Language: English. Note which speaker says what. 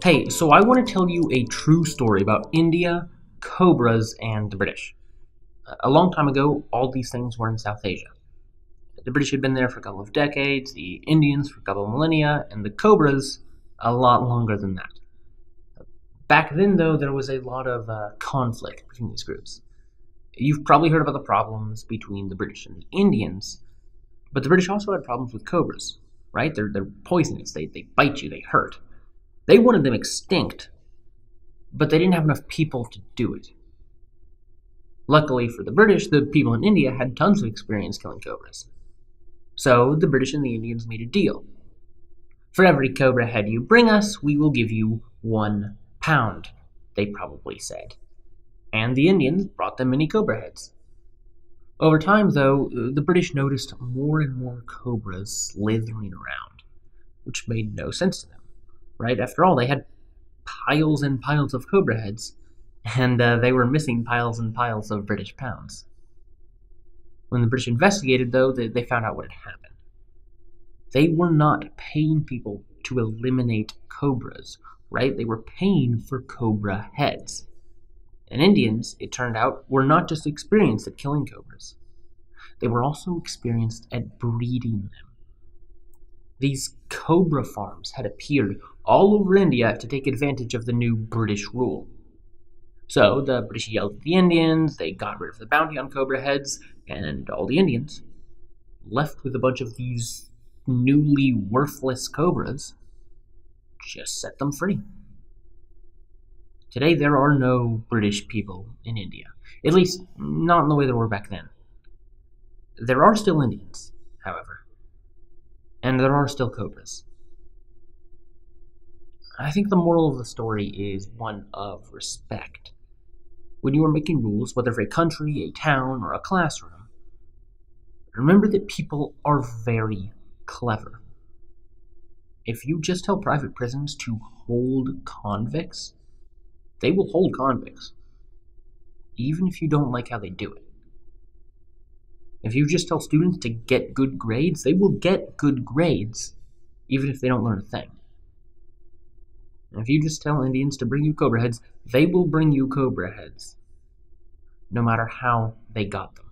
Speaker 1: Hey, so I want to tell you a true story about India, cobras, and the British. A long time ago, all these things were in South Asia. The British had been there for a couple of decades, the Indians for a couple of millennia, and the cobras a lot longer than that. Back then, though, there was a lot of conflict between these groups. You've probably heard about the problems between the British and the Indians, but the British also had problems with cobras, right? They're poisonous, they bite you, they hurt. They wanted them extinct, but they didn't have enough people to do it. Luckily for the British, the people in India had tons of experience killing cobras. So the British and the Indians made a deal. For every cobra head you bring us, we will give you £1, they probably said. And the Indians brought them many cobra heads. Over time, though, the British noticed more and more cobras slithering around, which made no sense to them. Right? After all, they had piles and piles of cobra heads, and they were missing piles and piles of British pounds. When the British investigated, though, they found out what had happened. They were not paying people to eliminate cobras, right? They were paying for cobra heads. And Indians, it turned out, were not just experienced at killing cobras. They were also experienced at breeding them. These cobra farms had appeared all over India to take advantage of the new British rule. So the British yelled at the Indians, they got rid of the bounty on cobra heads, and all the Indians, left with a bunch of these newly worthless cobras, just set them free. Today there are no British people in India, at least not in the way there were back then. There are still Indians, however, and there are still cobras. I think the moral of the story is one of respect. When you are making rules, whether for a country, a town, or a classroom, remember that people are very clever. If you just tell private prisons to hold convicts, they will hold convicts, even if you don't like how they do it. If you just tell students to get good grades, they will get good grades, even if they don't learn a thing. And if you just tell Indians to bring you cobra heads, they will bring you cobra heads, no matter how they got them.